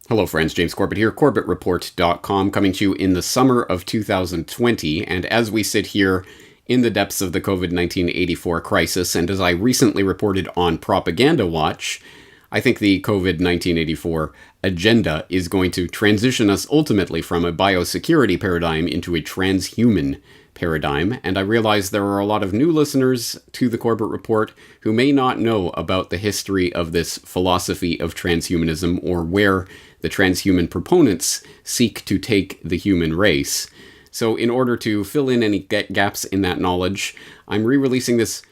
Hello friends, James Corbett here, CorbettReport.com, coming to you in the summer of 2020, and as we sit here in the depths of the COVID-19 84 crisis, and as I recently reported on Propaganda Watch, I think the COVID-19 84 agenda is going to transition us ultimately from a biosecurity paradigm into a transhuman paradigm, and I realize there are a lot of new listeners to the Corbett Report who may not know about the history of this philosophy of transhumanism or where the transhuman proponents seek to take the human race. So in order to fill in any gaps in that knowledge, I'm re-releasing this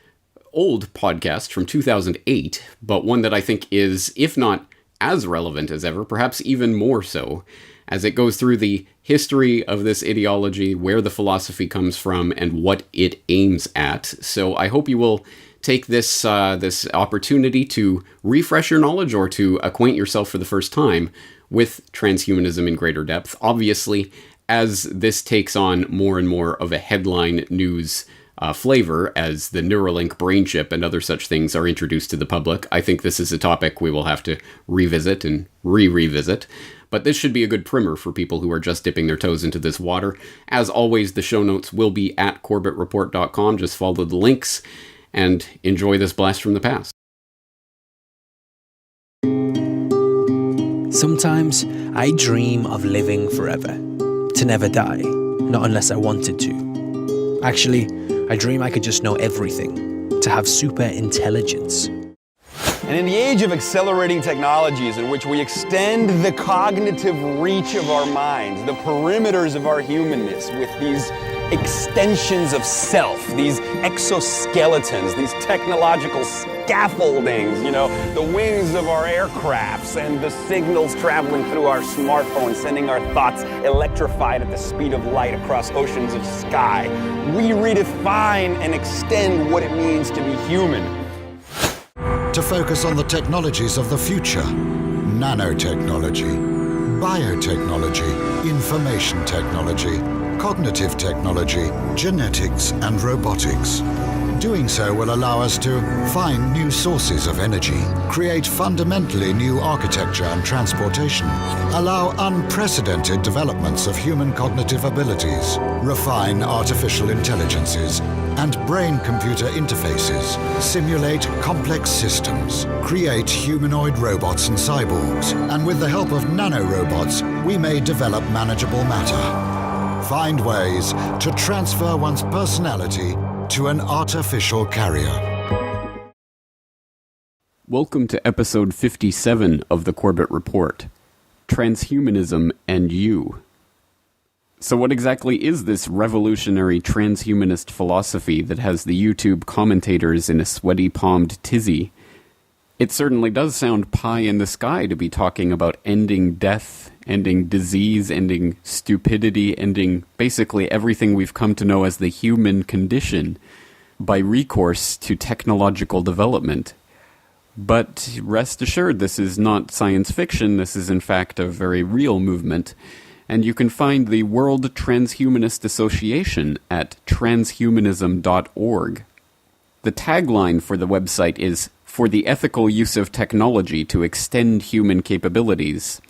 old podcast from 2008, but one that I think is, if not as relevant as ever, perhaps even more so, as it goes through the history of this ideology, where the philosophy comes from, and what it aims at. So I hope you will take this opportunity to refresh your knowledge or to acquaint yourself for the first time with transhumanism in greater depth. Obviously, as this takes on more and more of a headline news flavor, as the Neuralink brain chip and other such things are introduced to the public, I think this is a topic we will have to revisit and re-revisit. But this should be a good primer for people who are just dipping their toes into this water. As always, the show notes will be at CorbettReport.com. Just follow the links and enjoy this blast from the past. Sometimes I dream of living forever, to never die, not unless I wanted to. Actually, I dream I could just know everything, to have super intelligence. And in the age of accelerating technologies in which we extend the cognitive reach of our minds, the perimeters of our humanness with these extensions of self, these exoskeletons, these technological scaffoldings, the wings of our aircrafts and the signals traveling through our smartphones, sending our thoughts electrified at the speed of light across oceans of sky. We redefine and extend what it means to be human. To focus on the technologies of the future: nanotechnology, biotechnology, information technology, cognitive technology, genetics, and robotics. Doing so will allow us to find new sources of energy, create fundamentally new architecture and transportation, allow unprecedented developments of human cognitive abilities, refine artificial intelligences and brain-computer interfaces, simulate complex systems, create humanoid robots and cyborgs, and with the help of nanorobots, we may develop manageable matter. Find ways to transfer one's personality to an artificial carrier. Welcome to episode 57 of the Corbett Report, Transhumanism and You. So what exactly is this revolutionary transhumanist philosophy that has the YouTube commentators in a sweaty-palmed tizzy? It certainly does sound pie in the sky to be talking about ending death, ending disease, ending stupidity, ending basically everything we've come to know as the human condition by recourse to technological development. But rest assured, this is not science fiction. This is in fact a very real movement. And you can find the World Transhumanist Association at transhumanism.org. The tagline for the website is, "For the ethical use of technology to extend human capabilities."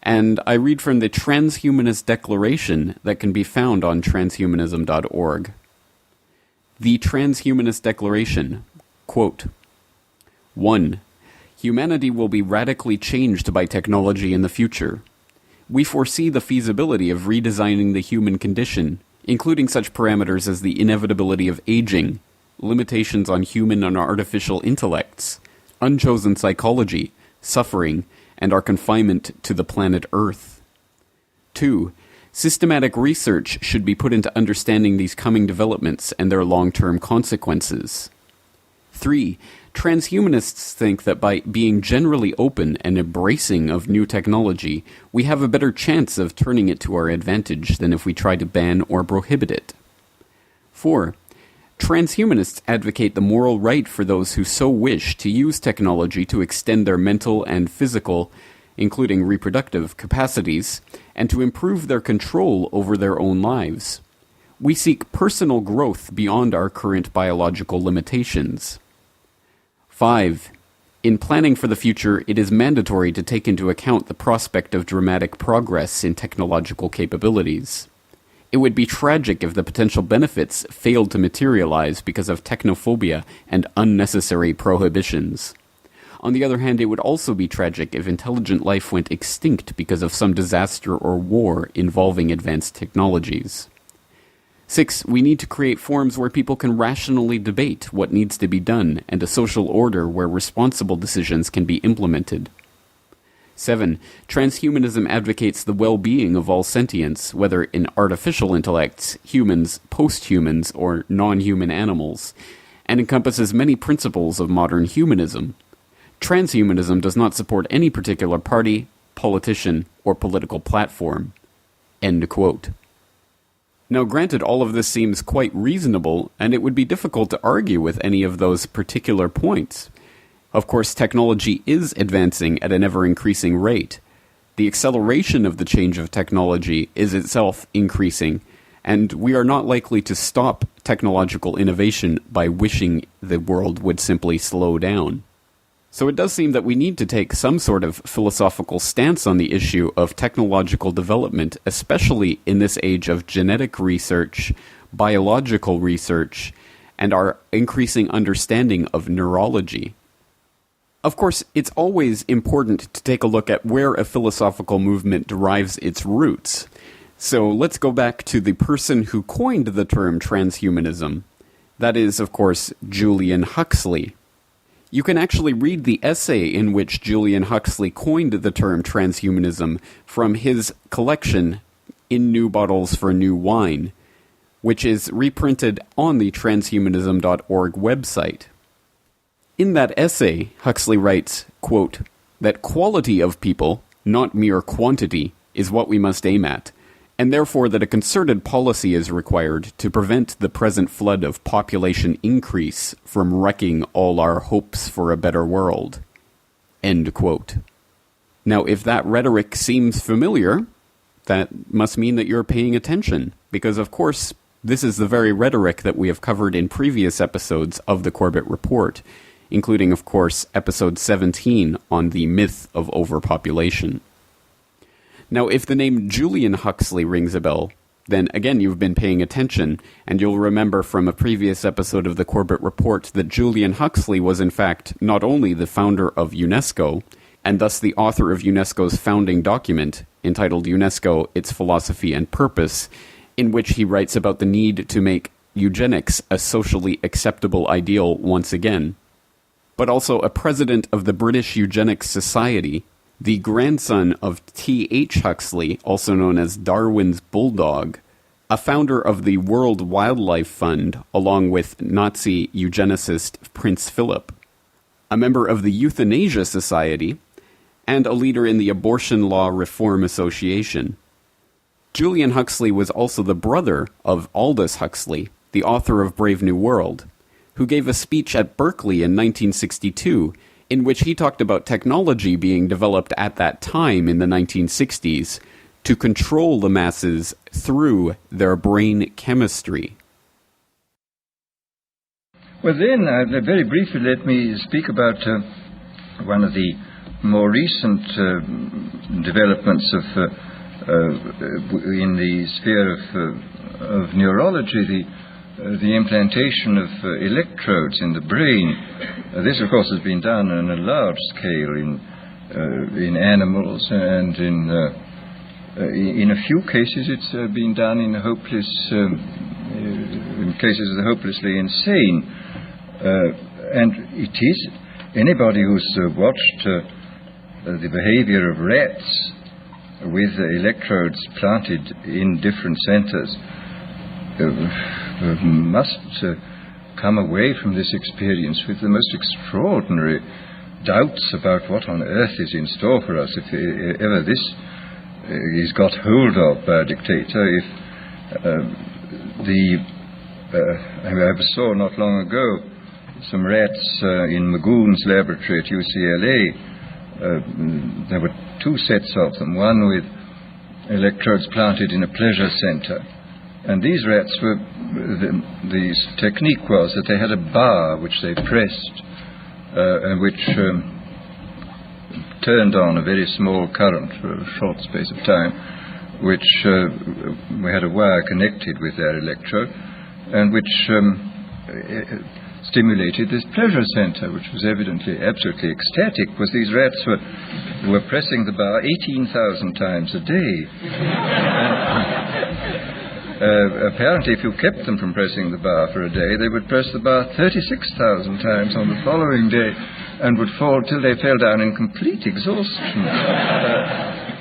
And I read from the Transhumanist Declaration that can be found on transhumanism.org. The Transhumanist Declaration, quote, 1. Humanity will be radically changed by technology in the future. We foresee the feasibility of redesigning the human condition, including such parameters as the inevitability of aging, limitations on human and artificial intellects, unchosen psychology, suffering, and our confinement to the planet Earth. 2. Systematic research should be put into understanding these coming developments and their long-term consequences. 3. Transhumanists think that by being generally open and embracing of new technology, we have a better chance of turning it to our advantage than if we try to ban or prohibit it. 4. Transhumanists advocate the moral right for those who so wish to use technology to extend their mental and physical, including reproductive, capacities, and to improve their control over their own lives. We seek personal growth beyond our current biological limitations. 5. In planning for the future, it is mandatory to take into account the prospect of dramatic progress in technological capabilities. It would be tragic if the potential benefits failed to materialize because of technophobia and unnecessary prohibitions. On the other hand, it would also be tragic if intelligent life went extinct because of some disaster or war involving advanced technologies. 6. We need to create forums where people can rationally debate what needs to be done and a social order where responsible decisions can be implemented. 7. Transhumanism advocates the well-being of all sentience, whether in artificial intellects, humans, post-humans, or non-human animals, and encompasses many principles of modern humanism. Transhumanism does not support any particular party, politician, or political platform. End quote. Now, granted, all of this seems quite reasonable, and it would be difficult to argue with any of those particular points. Of course, technology is advancing at an ever-increasing rate. The acceleration of the change of technology is itself increasing, and we are not likely to stop technological innovation by wishing the world would simply slow down. So it does seem that we need to take some sort of philosophical stance on the issue of technological development, especially in this age of genetic research, biological research, and our increasing understanding of neurology. Of course, it's always important to take a look at where a philosophical movement derives its roots. So let's go back to the person who coined the term transhumanism. That is, of course, Julian Huxley. You can actually read the essay in which Julian Huxley coined the term transhumanism from his collection, In New Bottles for New Wine, which is reprinted on the transhumanism.org website. In that essay, Huxley writes, quote, that quality of people, not mere quantity, is what we must aim at, and therefore that a concerted policy is required to prevent the present flood of population increase from wrecking all our hopes for a better world. End quote. Now, if that rhetoric seems familiar, that must mean that you're paying attention, because of course, this is the very rhetoric that we have covered in previous episodes of the Corbett Report, including, of course, episode 17 on the myth of overpopulation. Now, if the name Julian Huxley rings a bell, then again you've been paying attention, and you'll remember from a previous episode of the Corbett Report that Julian Huxley was in fact not only the founder of UNESCO, and thus the author of UNESCO's founding document, entitled UNESCO, Its Philosophy and Purpose, in which he writes about the need to make eugenics a socially acceptable ideal once again, but also a president of the British Eugenics Society, the grandson of T.H. Huxley, also known as Darwin's Bulldog, a founder of the World Wildlife Fund, along with Nazi eugenicist Prince Philip, a member of the Euthanasia Society, and a leader in the Abortion Law Reform Association. Julian Huxley was also the brother of Aldous Huxley, the author of Brave New World, who gave a speech at Berkeley in 1962 in which he talked about technology being developed at that time in the 1960s to control the masses through their brain chemistry. Well then, very briefly let me speak about one of the more recent developments in the sphere of neurology, the implantation of electrodes in the brain. This, of course, has been done on a large scale in animals, and in a few cases it's been done in cases of the hopelessly insane. And it is, anybody who's watched the behavior of rats with electrodes planted in different centers must come away from this experience with the most extraordinary doubts about what on earth is in store for us if ever this is got hold of by a dictator. If I saw not long ago some rats in Magoon's laboratory at UCLA. There were two sets of them, one with electrodes planted in a pleasure center. And these rats were, the technique was that they had a bar which they pressed and which turned on a very small current for a short space of time, which we had a wire connected with their electrode, and which stimulated this pleasure center, which was evidently absolutely ecstatic, because these rats were pressing the bar 18,000 times a day. Apparently, if you kept them from pressing the bar for a day, they would press the bar 36,000 times on the following day, and would fall till they fell down in complete exhaustion.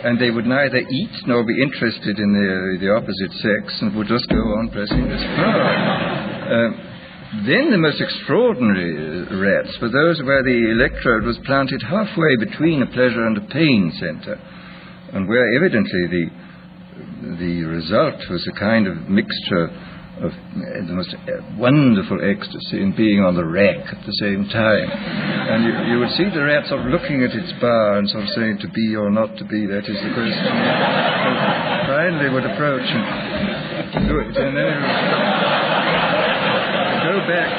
And they would neither eat nor be interested in the opposite sex, and would just go on pressing this bar. Then the most extraordinary rats were those where the electrode was planted halfway between a pleasure and a pain center, and where evidently the result was a kind of mixture of the most wonderful ecstasy in being on the rack at the same time. And you would see the rat sort of looking at its bar and sort of saying, to be or not to be, that is the question. And finally would approach and do it, and then it would go back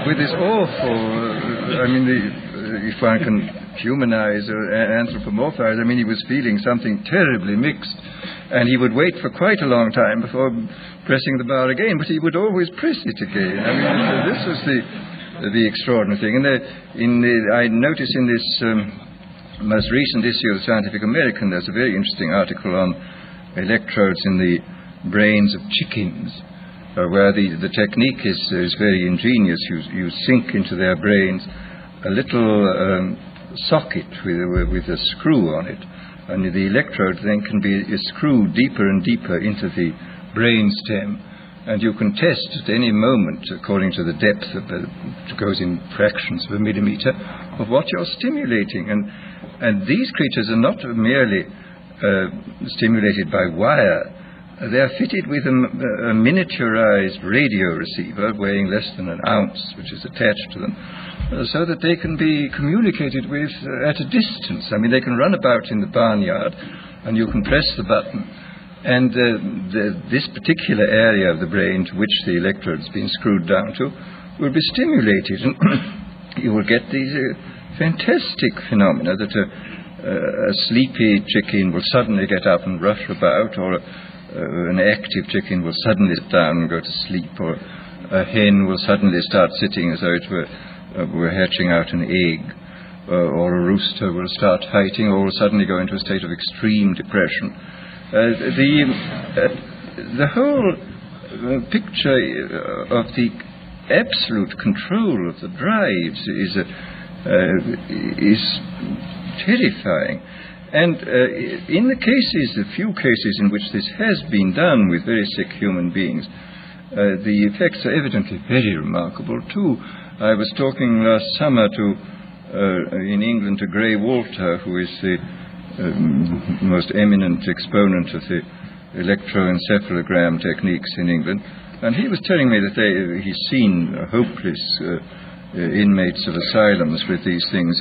with this awful, if one can humanize or anthropomorphize, he was feeling something terribly mixed, and he would wait for quite a long time before pressing the bar again, but he would always press it again. This was the extraordinary thing. And I noticed in this most recent issue of Scientific American, there's a very interesting article on electrodes in the brains of chickens, where the technique is very ingenious. You sink into their brains a little socket with a screw on it, and the electrode then can be screwed deeper and deeper into the brain stem, and you can test at any moment, according to the depth it goes in fractions of a millimeter, of what you're stimulating. And these creatures are not merely stimulated by wire. They're fitted with a miniaturized radio receiver weighing less than an ounce, which is attached to them, so that they can be communicated with at a distance. They can run about in the barnyard, and you can press the button, and this particular area of the brain to which the electrode's been screwed down to will be stimulated, and you will get these fantastic phenomena that a sleepy chicken will suddenly get up and rush about, or an active chicken will suddenly sit down and go to sleep, or a hen will suddenly start sitting as though it were hatching out an egg, or a rooster will start fighting, or will suddenly go into a state of extreme depression. The whole picture of the absolute control of the drives is terrifying. And in the few cases in which this has been done with very sick human beings, the effects are evidently very remarkable too. I was talking last summer in England to Gray Walter, who is the most eminent exponent of the electroencephalogram techniques in England, and he was telling me that he's seen hopeless inmates of asylums with these things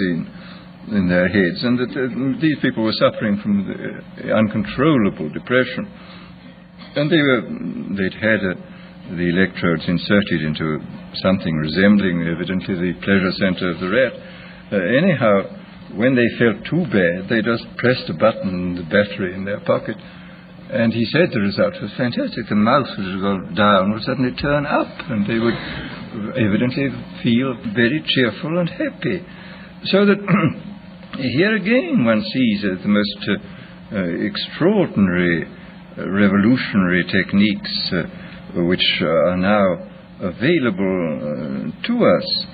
in their heads, and that these people were suffering from uncontrollable depression, and they'd had the electrodes inserted into something resembling evidently the pleasure center of the rat. Anyhow, when they felt too bad, they just pressed a button in the battery in their pocket, and he said the result was fantastic. The mouse would go down, would suddenly turn up, and they would evidently feel very cheerful and happy. So that here again one sees the most extraordinary revolutionary techniques which are now available to us.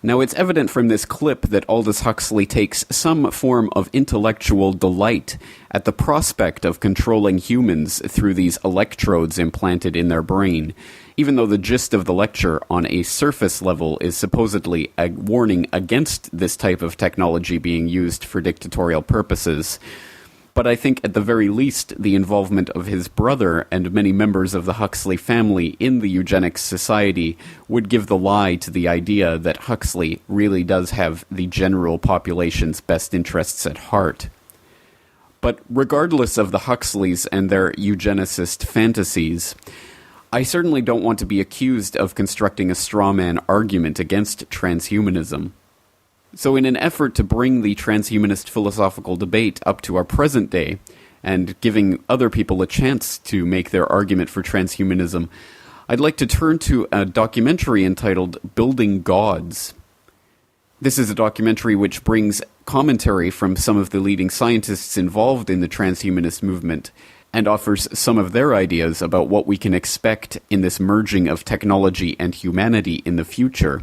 Now, it's evident from this clip that Aldous Huxley takes some form of intellectual delight at the prospect of controlling humans through these electrodes implanted in their brain, even though the gist of the lecture on a surface level is supposedly a warning against this type of technology being used for dictatorial purposes. But I think at the very least, the involvement of his brother and many members of the Huxley family in the eugenics society would give the lie to the idea that Huxley really does have the general population's best interests at heart. But regardless of the Huxleys and their eugenicist fantasies, I certainly don't want to be accused of constructing a straw man argument against transhumanism. So in an effort to bring the transhumanist philosophical debate up to our present day, and giving other people a chance to make their argument for transhumanism, I'd like to turn to a documentary entitled Building Gods. This is a documentary which brings commentary from some of the leading scientists involved in the transhumanist movement, and offers some of their ideas about what we can expect in this merging of technology and humanity in the future.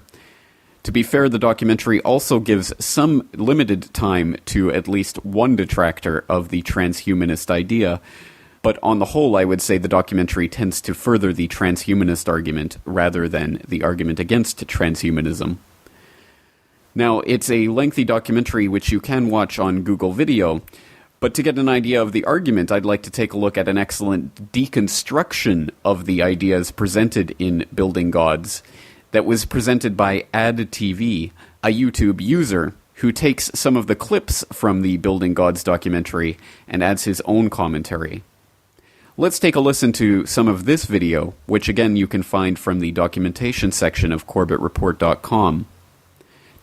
To be fair, the documentary also gives some limited time to at least one detractor of the transhumanist idea, but on the whole, I would say the documentary tends to further the transhumanist argument rather than the argument against transhumanism. Now, it's a lengthy documentary which you can watch on Google Video, but to get an idea of the argument, I'd like to take a look at an excellent deconstruction of the ideas presented in Building Gods that was presented by AdTV, a YouTube user who takes some of the clips from the Building Gods documentary and adds his own commentary. Let's take a listen to some of this video, which again you can find from the documentation section of CorbettReport.com.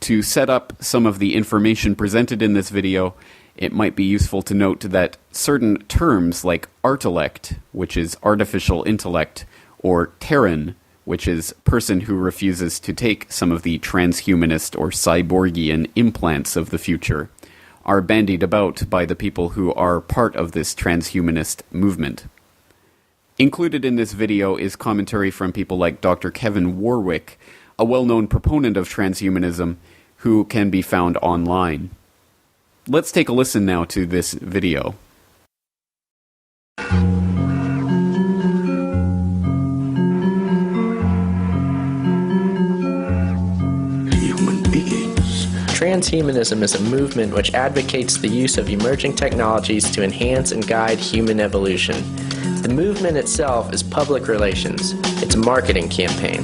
To set up some of the information presented in this video, it might be useful to note that certain terms like artellect, which is artificial intellect, or Terran, which is person who refuses to take some of the transhumanist or cyborgian implants of the future, are bandied about by the people who are part of this transhumanist movement. Included in this video is commentary from people like Dr. Kevin Warwick, a well-known proponent of transhumanism, who can be found online. Let's take a listen now to this video. Transhumanism is a movement which advocates the use of emerging technologies to enhance and guide human evolution. The movement itself is public relations. It's a marketing campaign.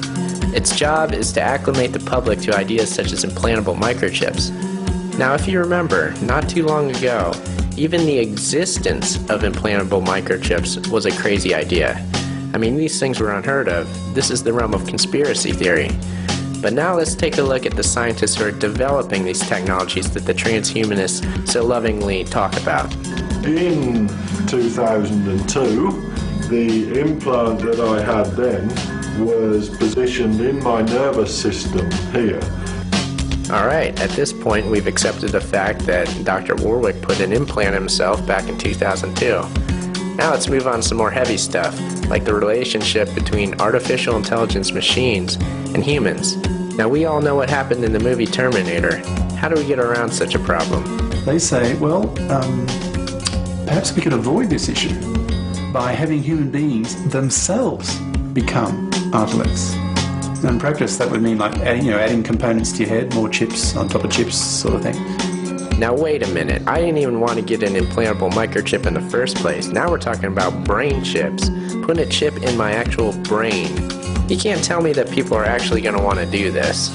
Its job is to acclimate the public to ideas such as implantable microchips. Now, if you remember, not too long ago, even the existence of implantable microchips was a crazy idea. I mean, these things were unheard of. This is the realm of conspiracy theory. But now let's take a look at the scientists who are developing these technologies that the transhumanists so lovingly talk about. In 2002, the implant that I had then was positioned in my nervous system here. Alright, at this point we've accepted the fact that Dr. Warwick put an implant himself back in 2002. Now let's move on to some more heavy stuff, like the relationship between artificial intelligence machines and humans. Now we all know what happened in the movie Terminator. How do we get around such a problem? They say, well, perhaps we could avoid this issue by having human beings themselves become artellects. In practice, that would mean like adding components to your head, more chips on top of chips, sort of thing. Now wait a minute, I didn't even want to get an implantable microchip in the first place. Now we're talking about brain chips, putting a chip in my actual brain. You can't tell me that people are actually going to want to do this.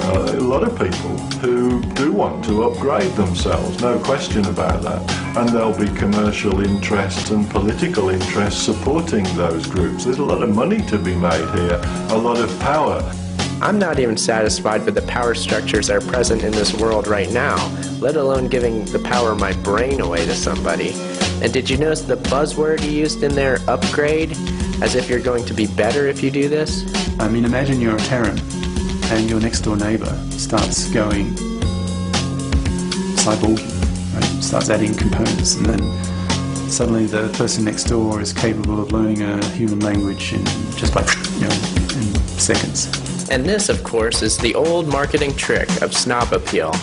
A lot of people who do want to upgrade themselves, no question about that. And there'll be commercial interests and political interests supporting those groups. There's a lot of money to be made here, a lot of power. I'm not even satisfied with the power structures that are present in this world right now, let alone giving the power of my brain away to somebody. And did you notice the buzzword you used in there, upgrade? As if you're going to be better if you do this? I mean, imagine you're a Terran and your next door neighbor starts going cyborgy, right? Starts adding components, and then suddenly the person next door is capable of learning a human language in just like, in seconds. And this, of course, is the old marketing trick of snob appeal.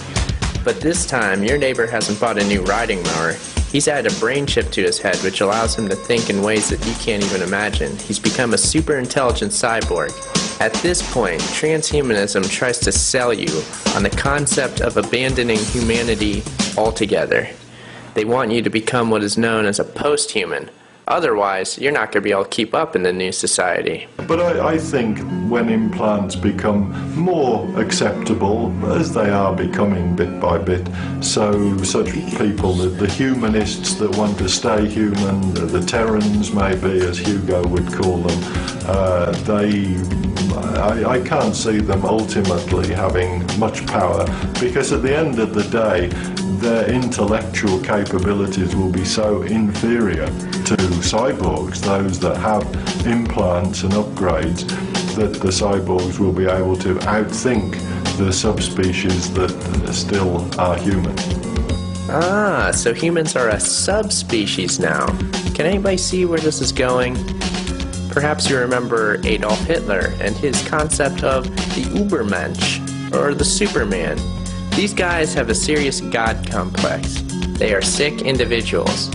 But this time, your neighbor hasn't bought a new riding mower. He's added a brain chip to his head which allows him to think in ways that you can't even imagine. He's become a super intelligent cyborg. At this point, transhumanism tries to sell you on the concept of abandoning humanity altogether. They want you to become what is known as a post-human, Otherwise, you're not going to be able to keep up in the new society. But I think when implants become more acceptable, as they are becoming bit by bit, so such people, the humanists that want to stay human, the Terrans maybe, as Hugo would call them, I can't see them ultimately having much power, because at the end of the day, their intellectual capabilities will be so inferior to cyborgs, those that have implants and upgrades, that the cyborgs will be able to outthink the subspecies that still are human. Ah, so humans are a subspecies now. Can anybody see where this is going? Perhaps you remember Adolf Hitler and his concept of the Übermensch, or the Superman. These guys have a serious God complex. They are sick individuals.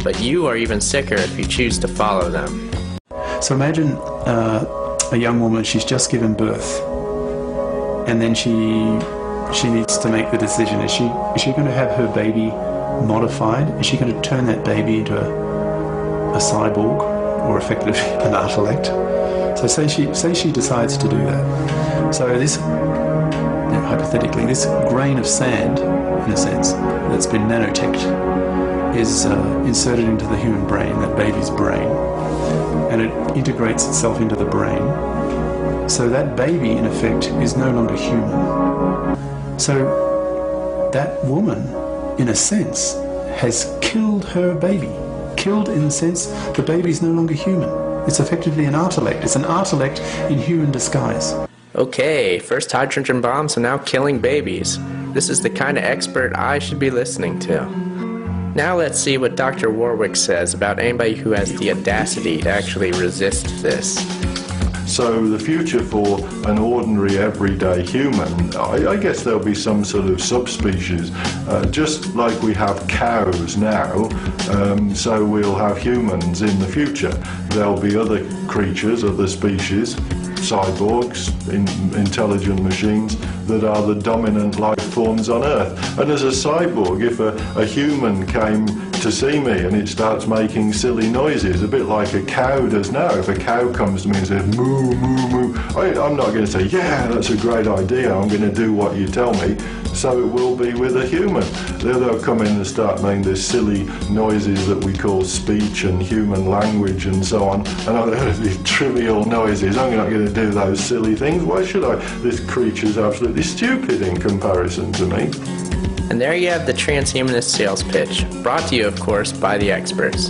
But you are even sicker if you choose to follow them. So imagine a young woman, she's just given birth, and then she needs to make the decision. Is she going to have her baby modified? Is she going to turn that baby into a cyborg, or effectively an artellect? So say she decides to do that. So this, hypothetically, this grain of sand, in a sense, that's been nanoteched, is inserted into the human brain, that baby's brain, and it integrates itself into the brain. So that baby, in effect, is no longer human. So that woman, in a sense, has killed her baby. Killed in the sense the baby is no longer human. It's effectively an artellect. It's an artellect in human disguise. Okay, first hydrogen bombs and now killing babies. This is the kind of expert I should be listening to. Now let's see what Dr. Warwick says about anybody who has the audacity to actually resist this. So the future for an ordinary everyday human, I guess there'll be some sort of subspecies, just like we have cows now, so we'll have humans in the future. There'll be other creatures, other species, cyborgs, intelligent machines, that are the dominant life forms on Earth. And as a cyborg, if a human came to see me and it starts making silly noises, a bit like a cow does now. If a cow comes to me and says, moo, moo, moo, I'm not going to say, yeah, that's a great idea, I'm going to do what you tell me. So it will be with a human. They'll come in and start making these silly noises that we call speech and human language and so on. And these trivial noises, I'm not going to do those silly things. Why should I? This creature's absolutely stupid in comparison to me. And there you have the transhumanist sales pitch, brought to you, of course, by the experts.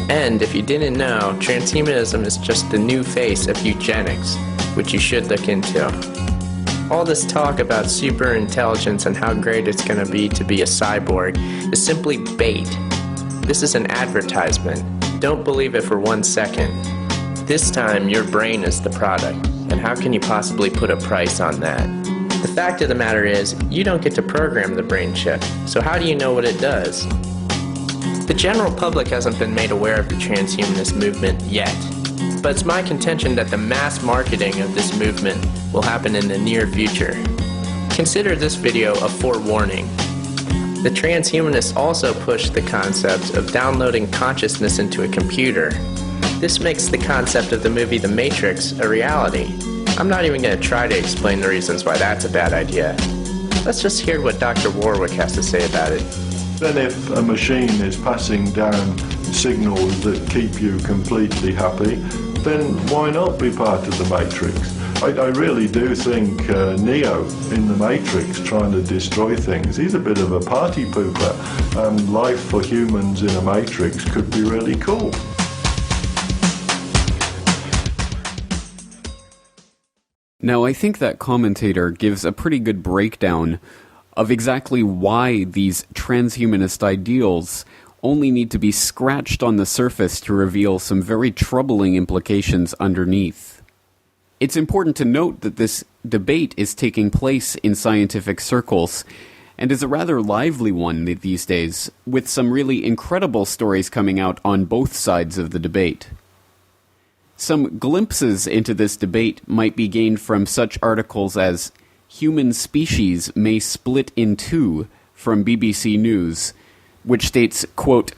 And if you didn't know, transhumanism is just the new face of eugenics, which you should look into. All this talk about super intelligence and how great it's going to be a cyborg is simply bait. This is an advertisement. Don't believe it for 1 second. This time, your brain is the product, and how can you possibly put a price on that? The fact of the matter is, you don't get to program the brain chip, so how do you know what it does? The general public hasn't been made aware of the transhumanist movement yet, but it's my contention that the mass marketing of this movement will happen in the near future. Consider this video a forewarning. The transhumanists also push the concept of downloading consciousness into a computer. This makes the concept of the movie The Matrix a reality. I'm not even going to try to explain the reasons why that's a bad idea. Let's just hear what Dr. Warwick has to say about it. Then if a machine is passing down signals that keep you completely happy, then why not be part of the Matrix? I really do think Neo in the Matrix trying to destroy things, he's a bit of a party pooper, and life for humans in a Matrix could be really cool. Now, I think that commentator gives a pretty good breakdown of exactly why these transhumanist ideals only need to be scratched on the surface to reveal some very troubling implications underneath. It's important to note that this debate is taking place in scientific circles, and is a rather lively one these days, with some really incredible stories coming out on both sides of the debate. Some glimpses into this debate might be gained from such articles as Human Species May Split in Two from BBC News, which states, quote,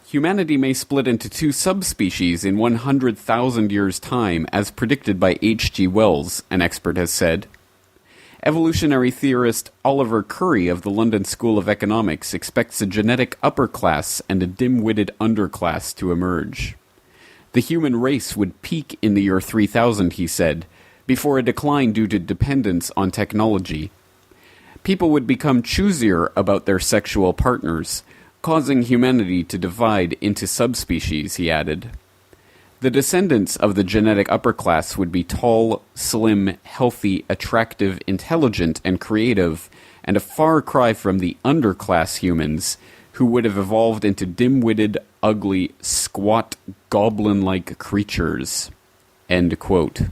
Humanity may split into two subspecies in 100,000 years' time, as predicted by H.G. Wells, an expert has said. Evolutionary theorist Oliver Curry of the London School of Economics expects a genetic upper class and a dim-witted underclass to emerge. The human race would peak in the year 3000, he said, before a decline due to dependence on technology. People would become choosier about their sexual partners, causing humanity to divide into subspecies, he added. The descendants of the genetic upper class would be tall, slim, healthy, attractive, intelligent, and creative, and a far cry from the underclass humans, who would have evolved into dim-witted, ugly, squat, goblin-like creatures. End quote.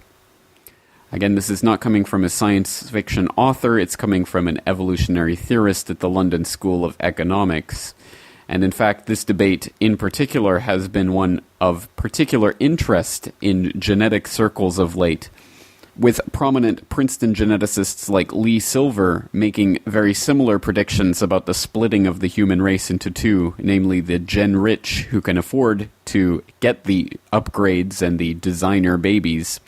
Again, this is not coming from a science fiction author, it's coming from an evolutionary theorist at the London School of Economics. And in fact, this debate in particular has been one of particular interest in genetic circles of late, with prominent Princeton geneticists like Lee Silver making very similar predictions about the splitting of the human race into two, namely the GenRich, who can afford to get the upgrades and the designer babies,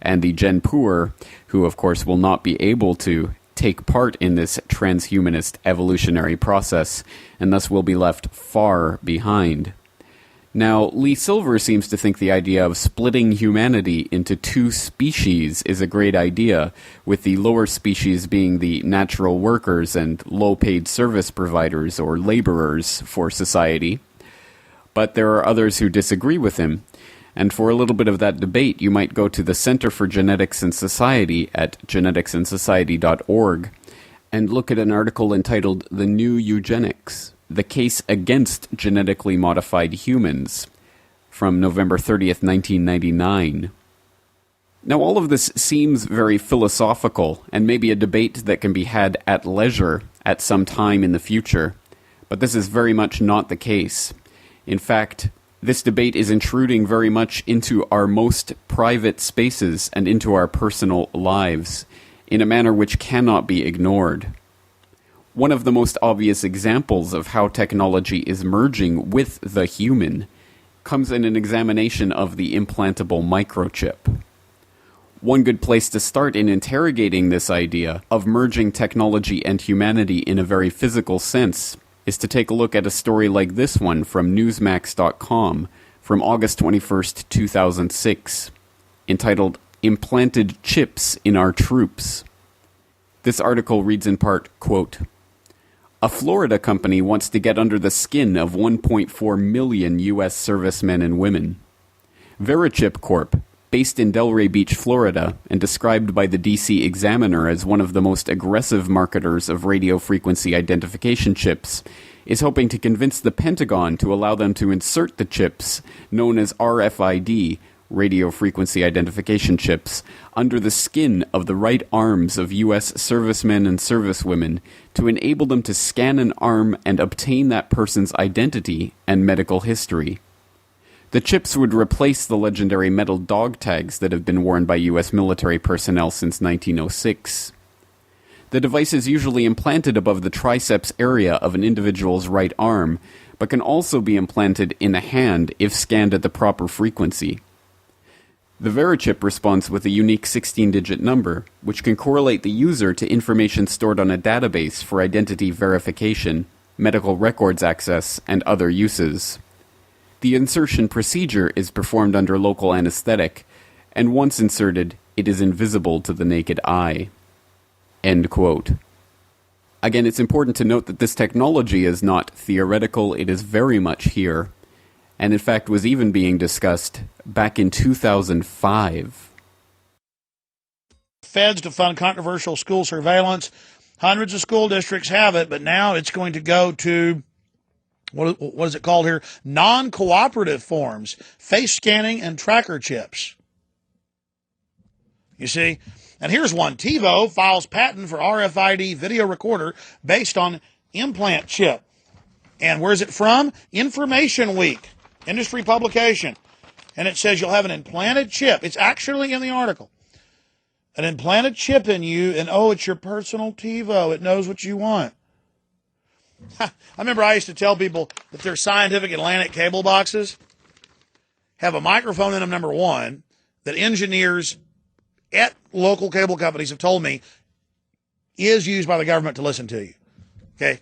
and the GenPoor, who of course will not be able to take part in this transhumanist evolutionary process, and thus will be left far behind. Now, Lee Silver seems to think the idea of splitting humanity into two species is a great idea, with the lower species being the natural workers and low-paid service providers or laborers for society. But there are others who disagree with him. And for a little bit of that debate, you might go to the Center for Genetics and Society at geneticsandSociety.org and look at an article entitled The New Eugenics, The Case Against Genetically Modified Humans, from November 30th, 1999. Now, all of this seems very philosophical and maybe a debate that can be had at leisure at some time in the future, but this is very much not the case. In fact, this debate is intruding very much into our most private spaces and into our personal lives in a manner which cannot be ignored. One of the most obvious examples of how technology is merging with the human comes in an examination of the implantable microchip. One good place to start in interrogating this idea of merging technology and humanity in a very physical sense is to take a look at a story like this one from Newsmax.com from August 21st, 2006, entitled Implanted Chips in Our Troops. This article reads in part, quote, "A Florida company wants to get under the skin of 1.4 million U.S. servicemen and women. Verichip Corp., based in Delray Beach, Florida, and described by the DC Examiner as one of the most aggressive marketers of radio frequency identification chips, is hoping to convince the Pentagon to allow them to insert the chips, known as RFID, radio frequency identification chips, under the skin of the right arms of U.S. servicemen and servicewomen to enable them to scan an arm and obtain that person's identity and medical history. The chips would replace the legendary metal dog tags that have been worn by U.S. military personnel since 1906. The device is usually implanted above the triceps area of an individual's right arm, but can also be implanted in the hand if scanned at the proper frequency. The Verichip responds with a unique 16-digit number, which can correlate the user to information stored on a database for identity verification, medical records access, and other uses. The insertion procedure is performed under local anesthetic, and once inserted, it is invisible to the naked eye." End quote. Again, it's important to note that this technology is not theoretical, it is very much here, and in fact was even being discussed back in 2005. Feds to fund controversial school surveillance. Hundreds of school districts have it, but now it's going to go to what is it called here? Non-cooperative forms, face scanning and tracker chips. You see? And here's one. TiVo files patent for RFID video recorder based on implant chip. And where's it from? Information Week, industry publication. And it says you'll have an implanted chip. It's actually in the article. An implanted chip in you, and oh, it's your personal TiVo. It knows what you want. I remember I used to tell people that their Scientific Atlantic cable boxes have a microphone in them, number one, that engineers at local cable companies have told me is used by the government to listen to you. Okay?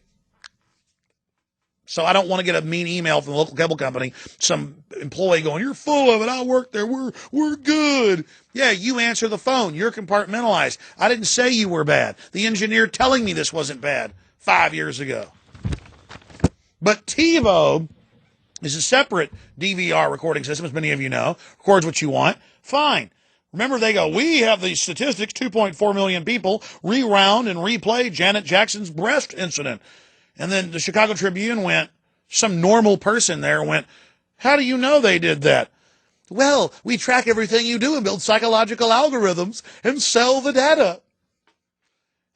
So I don't want to get a mean email from the local cable company, some employee going, "You're full of it. I work there. We're good." Yeah, you answer the phone. You're compartmentalized. I didn't say you were bad. The engineer telling me this wasn't bad 5 years ago. But TiVo is a separate DVR recording system, as many of you know. Records what you want. Fine. Remember, they go, "We have these statistics, 2.4 million people rewound and replay Janet Jackson's breast incident." And then the Chicago Tribune went, some normal person there went, "How do you know they did that?" "Well, we track everything you do and build psychological algorithms and sell the data."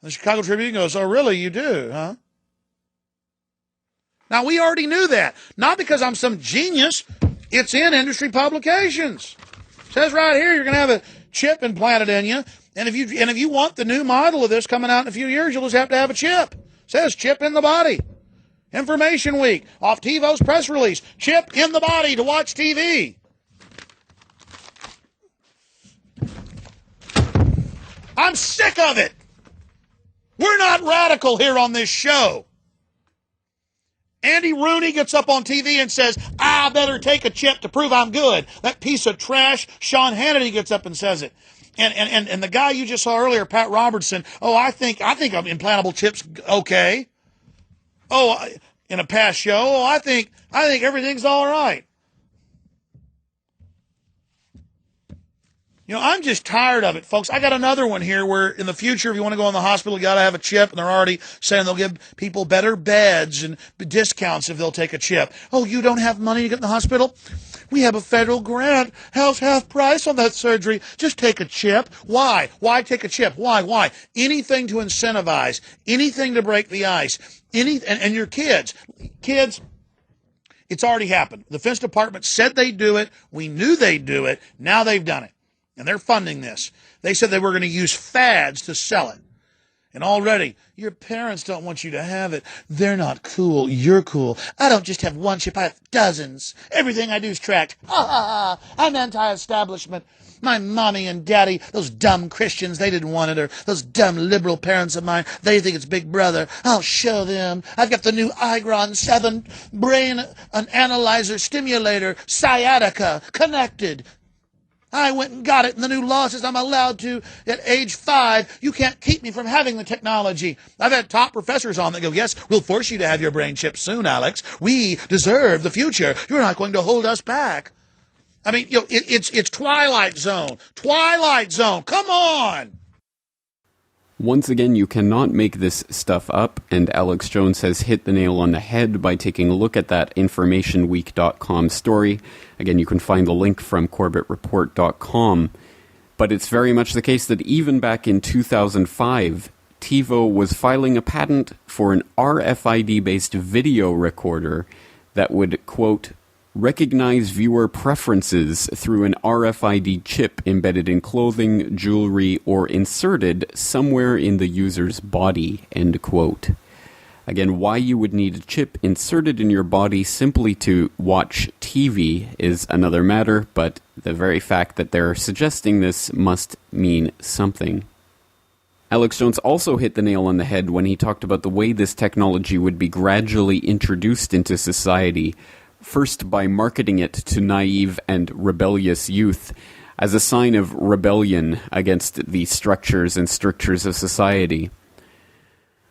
And the Chicago Tribune goes, "Oh, really? You do, huh?" Now, we already knew that. Not because I'm some genius. It's in industry publications. It says right here you're going to have a chip implanted in you. And if you want the new model of this coming out in a few years, you'll just have to have a chip. It says chip in the body. Information Week, off TiVo's press release. Chip in the body to watch TV. I'm sick of it. We're not radical here on this show. Andy Rooney gets up on TV and says, "I better take a chip to prove I'm good." That piece of trash, Sean Hannity, gets up and says it. And the guy you just saw earlier, Pat Robertson, "Oh, I think I'm implantable chips okay." Oh, in a past show, "Oh, I think everything's all right." You know, I'm just tired of it, folks. I got another one here where in the future, if you want to go in the hospital, you got to have a chip, and they're already saying they'll give people better beds and discounts if they'll take a chip. "Oh, you don't have money to get in the hospital? We have a federal grant. Half price on that surgery. Just take a chip." Why? Why take a chip? Why? Anything to incentivize, anything to break the ice, and your kids, it's already happened. The Defense Department said they'd do it. We knew they'd do it. Now they've done it. And they're funding this. They said they were going to use fads to sell it. And already, "Your parents don't want you to have it. They're not cool. You're cool. I don't just have one chip. I have dozens. Everything I do is tracked. Ha ha ha. I'm anti-establishment. My mommy and daddy, those dumb Christians, they didn't want it. Or those dumb liberal parents of mine, they think it's Big Brother. I'll show them. I've got the new Igron 7 brain analyzer stimulator, sciatica, connected. I went and got it, and the new law says I'm allowed to at age 5. You can't keep me from having the technology." I've had top professors on that go, "Yes, we'll force you to have your brain chip soon, Alex. We deserve the future. You're not going to hold us back." I mean, you know, it's Twilight Zone. Twilight Zone. Come on. Once again, you cannot make this stuff up, and Alex Jones has hit the nail on the head by taking a look at that InformationWeek.com story. Again, you can find the link from CorbettReport.com. But it's very much the case that even back in 2005, TiVo was filing a patent for an RFID-based video recorder that would, quote, "recognize viewer preferences through an RFID chip embedded in clothing, jewelry, or inserted somewhere in the user's body," end quote. Again, why you would need a chip inserted in your body simply to watch TV is another matter, but the very fact that they're suggesting this must mean something. Alex Jones also hit the nail on the head when he talked about the way this technology would be gradually introduced into society, first by marketing it to naive and rebellious youth as a sign of rebellion against the structures and strictures of society.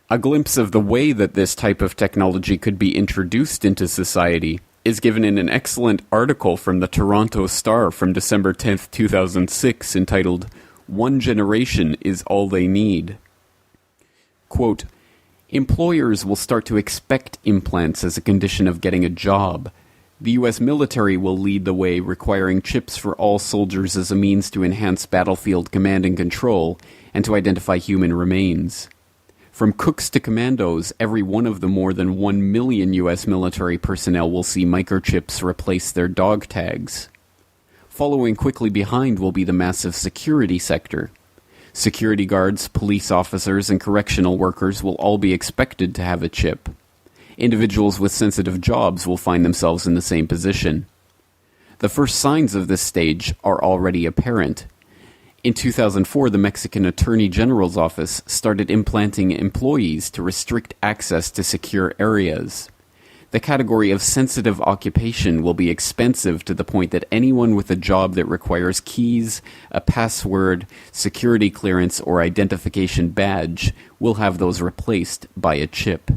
A glimpse of the way that this type of technology could be introduced into society is given in an excellent article from the Toronto Star from December 10th, 2006, entitled, "One Generation is All They Need." Quote, "Employers will start to expect implants as a condition of getting a job. The U.S. military will lead the way, requiring chips for all soldiers as a means to enhance battlefield command and control, and to identify human remains. From cooks to commandos, every one of the more than 1 million U.S. military personnel will see microchips replace their dog tags. Following quickly behind will be the massive security sector. Security guards, police officers, and correctional workers will all be expected to have a chip. Individuals with sensitive jobs will find themselves in the same position. The first signs of this stage are already apparent. In 2004, the Mexican Attorney General's office started implanting employees to restrict access to secure areas. The category of sensitive occupation will be expensive to the point that anyone with a job that requires keys, a password, security clearance, or identification badge will have those replaced by a chip.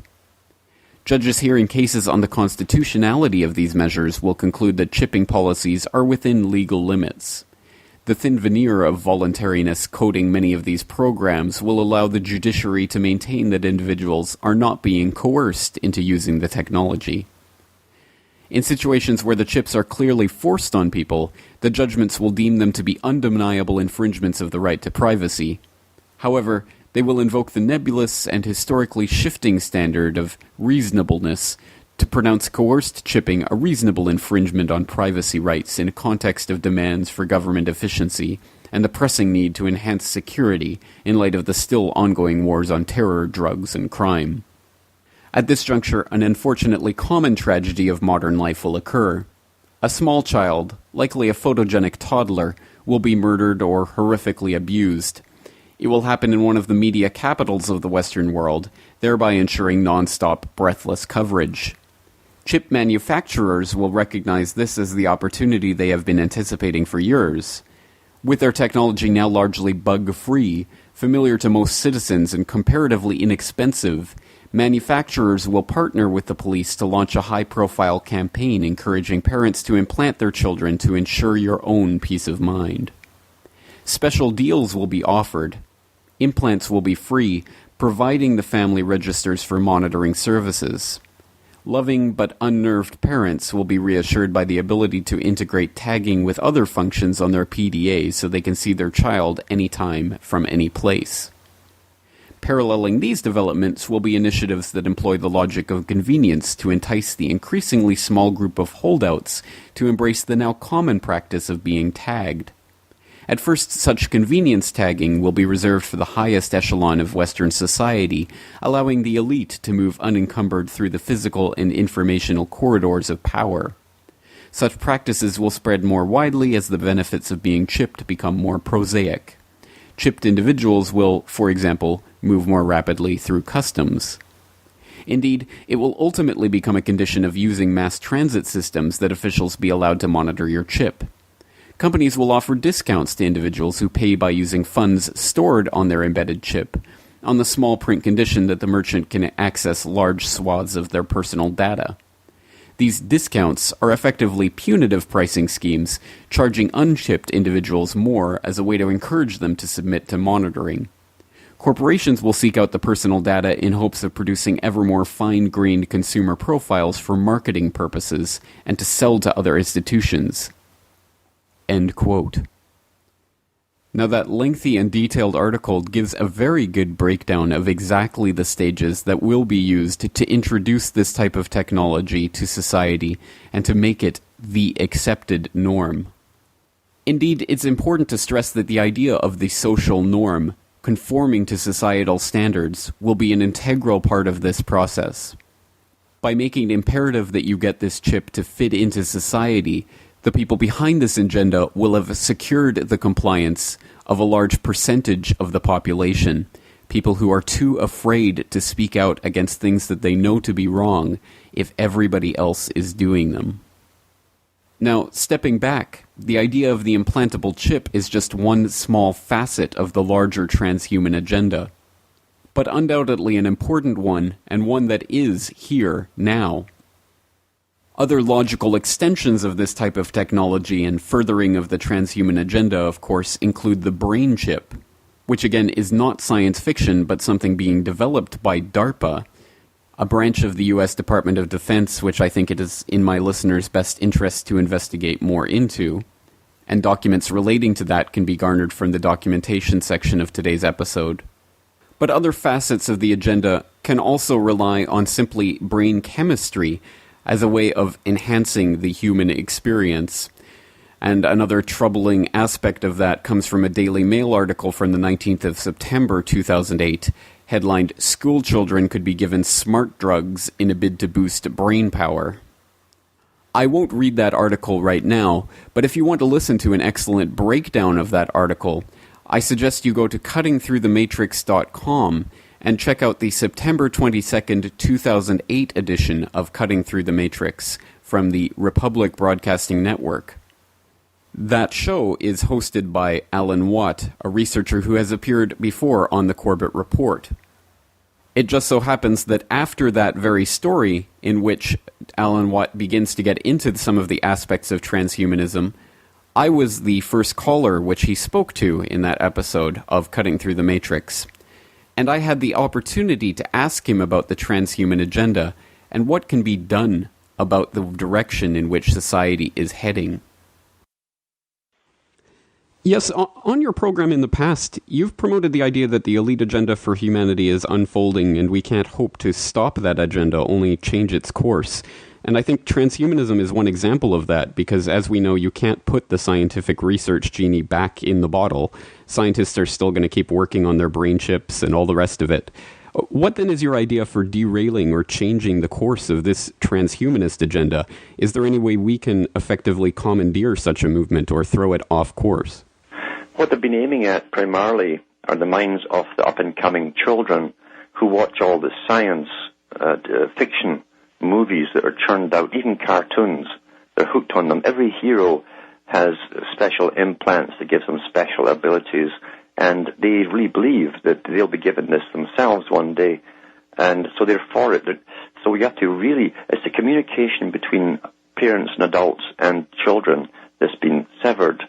Judges hearing cases on the constitutionality of these measures will conclude that chipping policies are within legal limits. The thin veneer of voluntariness coating many of these programs will allow the judiciary to maintain that individuals are not being coerced into using the technology. In situations where the chips are clearly forced on people, the judgments will deem them to be undeniable infringements of the right to privacy. However, they will invoke the nebulous and historically shifting standard of reasonableness to pronounce coerced chipping a reasonable infringement on privacy rights in a context of demands for government efficiency and the pressing need to enhance security in light of the still ongoing wars on terror, drugs, and crime. At this juncture, an unfortunately common tragedy of modern life will occur. A small child, likely a photogenic toddler, will be murdered or horrifically abused. It will happen in one of the media capitals of the Western world, thereby ensuring non-stop, breathless coverage. Chip manufacturers will recognize this as the opportunity they have been anticipating for years. With their technology now largely bug-free, familiar to most citizens and comparatively inexpensive, manufacturers will partner with the police to launch a high-profile campaign encouraging parents to implant their children to ensure your own peace of mind. Special deals will be offered. Implants will be free, providing the family registers for monitoring services. Loving but unnerved parents will be reassured by the ability to integrate tagging with other functions on their PDA so they can see their child anytime from any place. Paralleling these developments will be initiatives that employ the logic of convenience to entice the increasingly small group of holdouts to embrace the now common practice of being tagged. At first, such convenience tagging will be reserved for the highest echelon of Western society, allowing the elite to move unencumbered through the physical and informational corridors of power. Such practices will spread more widely as the benefits of being chipped become more prosaic. Chipped individuals will, for example, move more rapidly through customs. Indeed, it will ultimately become a condition of using mass transit systems that officials be allowed to monitor your chip. Companies will offer discounts to individuals who pay by using funds stored on their embedded chip, on the small print condition that the merchant can access large swaths of their personal data. These discounts are effectively punitive pricing schemes, charging unchipped individuals more as a way to encourage them to submit to monitoring. Corporations will seek out the personal data in hopes of producing ever more fine-grained consumer profiles for marketing purposes and to sell to other institutions. End quote. Now that lengthy and detailed article gives a very good breakdown of exactly the stages that will be used to introduce this type of technology to society and to make it the accepted norm. Indeed, it's important to stress that the idea of the social norm, conforming to societal standards, will be an integral part of this process. By making it imperative that you get this chip to fit into society, the people behind this agenda will have secured the compliance of a large percentage of the population, people who are too afraid to speak out against things that they know to be wrong if everybody else is doing them. Now, stepping back, the idea of the implantable chip is just one small facet of the larger transhuman agenda, but undoubtedly an important one, and one that is here now. Other logical extensions of this type of technology and furthering of the transhuman agenda, of course, include the brain chip, which again is not science fiction, but something being developed by DARPA, a branch of the U.S. Department of Defense, which I think it is in my listeners' best interest to investigate more into, and documents relating to that can be garnered from the documentation section of today's episode. But other facets of the agenda can also rely on simply brain chemistry as a way of enhancing the human experience. And another troubling aspect of that comes from a Daily Mail article from the 19th of September 2008, headlined "School Children Could Be Given Smart Drugs in a Bid to Boost Brain Power." I won't read that article right now, but if you want to listen to an excellent breakdown of that article, I suggest you go to cuttingthroughthematrix.com and check out the September 22nd, 2008 edition of Cutting Through the Matrix from the Republic Broadcasting Network. That show is hosted by Alan Watt, a researcher who has appeared before on the Corbett Report. It just so happens that after that very story, in which Alan Watt begins to get into some of the aspects of transhumanism, I was the first caller which he spoke to in that episode of Cutting Through the Matrix. And I had the opportunity to ask him about the transhuman agenda and what can be done about the direction in which society is heading. Yes, on your program in the past, you've promoted the idea that the elite agenda for humanity is unfolding and we can't hope to stop that agenda, only change its course. And I think transhumanism is one example of that, because as we know, you can't put the scientific research genie back in the bottle. Scientists are still going to keep working on their brain chips and all the rest of it. What then is your idea for derailing or changing the course of this transhumanist agenda? Is there any way we can effectively commandeer such a movement or throw it off course? What they've been aiming at primarily are the minds of the up-and-coming children who watch all the science fiction movies that are churned out, even cartoons. They're hooked on them. Every hero has special implants that gives them special abilities, and they really believe that they'll be given this themselves one day, and so they're for it. So we have to really, it's the communication between parents and adults and children that's been severed.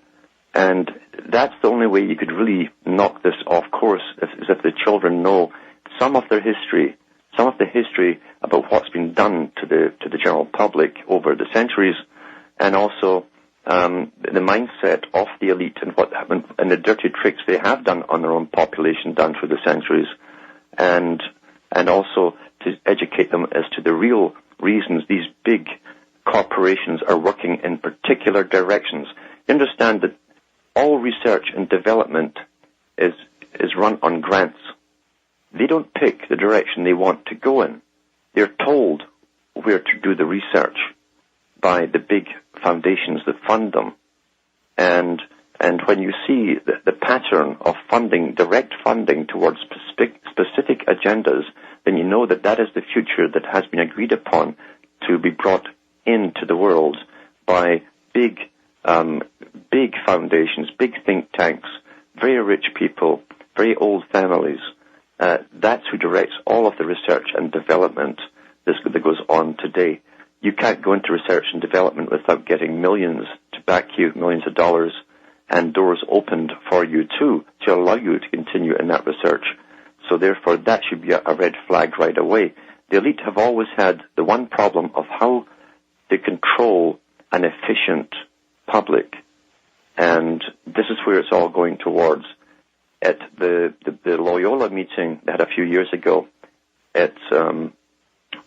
And that's the only way you could really knock this off course, is if the children know some of their history, some of the history about what's been done to the general public over the centuries, and also the mindset of the elite and what happened and the dirty tricks they have done on their own population done through the centuries, and also to educate them as to the real reasons these big corporations are working in particular directions. You understand that all research and development is run on grants. They don't pick the direction they want to go in. They're told where to do the research by the big foundations that fund them. And when you see the pattern of funding, direct funding towards specific agendas, then you know that that is the future that has been agreed upon to be brought into the world by big foundations, big think tanks, very rich people, very old families. That's who directs all of the research and development that goes on today. You can't go into research and development without getting millions to back you, millions of dollars, and doors opened for you too, to allow you to continue in that research. So therefore, that should be a red flag right away. The elite have always had the one problem of how to control an efficient public. And this is where it's all going towards. At the Loyola meeting they had a few years ago at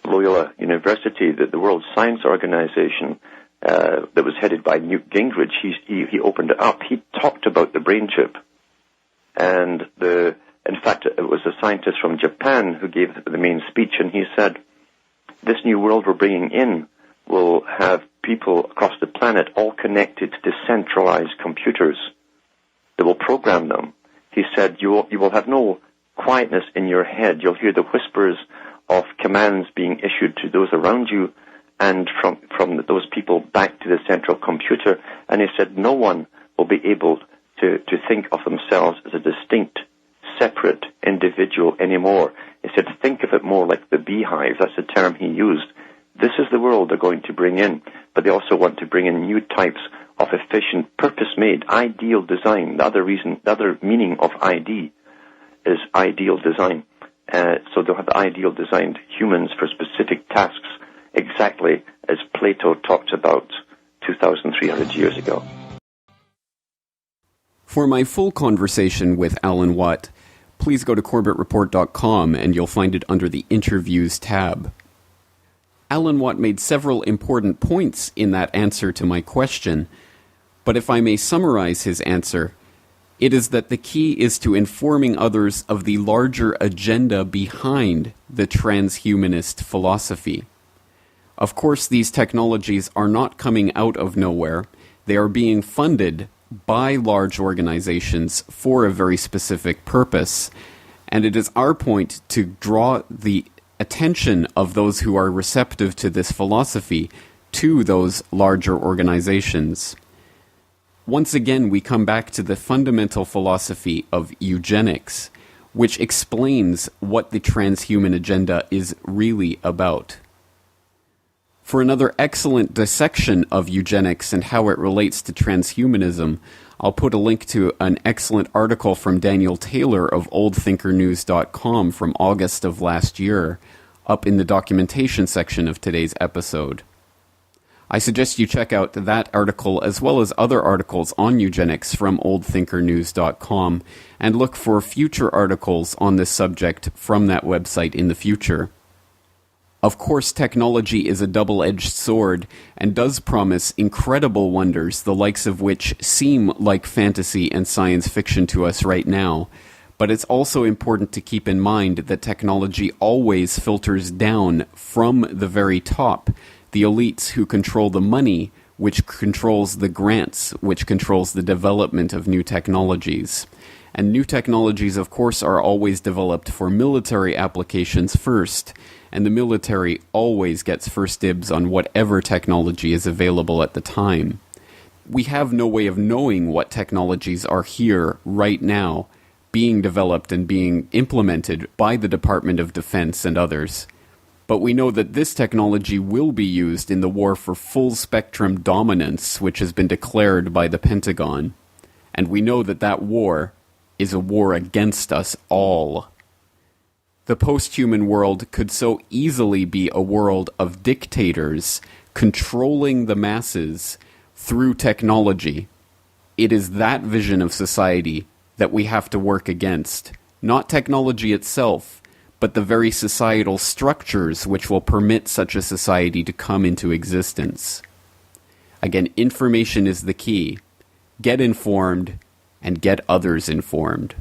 Loyola University, the World Science Organization that was headed by Newt Gingrich, he opened it up. He talked about the brain chip. And in fact, it was a scientist from Japan who gave the main speech, and he said, this new world we're bringing in will have people across the planet all connected to centralized computers that will program them. He said, you will have no quietness in your head. You'll hear the whispers of commands being issued to those around you and from those people back to the central computer. And he said no one will be able to think of themselves as a distinct, separate individual anymore. He said, think of it more like the beehive. That's the term he used. This is the world they're going to bring in, but they also want to bring in new types of efficient, purpose-made, ideal design. The other meaning of ID is ideal design. So they'll have ideal designed humans for specific tasks, exactly as Plato talked about 2,300 years ago. For my full conversation with Alan Watt, please go to CorbettReport.com and you'll find it under the Interviews tab. Alan Watt made several important points in that answer to my question, but if I may summarize his answer, It is that the key is to informing others of the larger agenda behind the transhumanist philosophy. Of course, these technologies are not coming out of nowhere. They are being funded by large organizations for a very specific purpose. And it is our point to draw the attention of those who are receptive to this philosophy to those larger organizations. Once again, we come back to the fundamental philosophy of eugenics, which explains what the transhuman agenda is really about. For another excellent dissection of eugenics and how it relates to transhumanism, I'll put a link to an excellent article from Daniel Taylor of oldthinkernews.com from August of last year, up in the documentation section of today's episode. I suggest you check out that article as well as other articles on eugenics from oldthinkernews.com and look for future articles on this subject from that website in the future. Of course, technology is a double-edged sword and does promise incredible wonders, the likes of which seem like fantasy and science fiction to us right now. But it's also important to keep in mind that technology always filters down from the very top, the elites who control the money, which controls the grants, which controls the development of new technologies. And new technologies, of course, are always developed for military applications first, and the military always gets first dibs on whatever technology is available at the time. We have no way of knowing what technologies are here right now, being developed and being implemented by the Department of Defense and others. But we know that this technology will be used in the war for full-spectrum dominance, which has been declared by the Pentagon. And we know that that war is a war against us all. The post-human world could so easily be a world of dictators controlling the masses through technology. It is that vision of society that we have to work against. Not technology itself, but the very societal structures which will permit such a society to come into existence. Again, information is the key. Get informed and get others informed.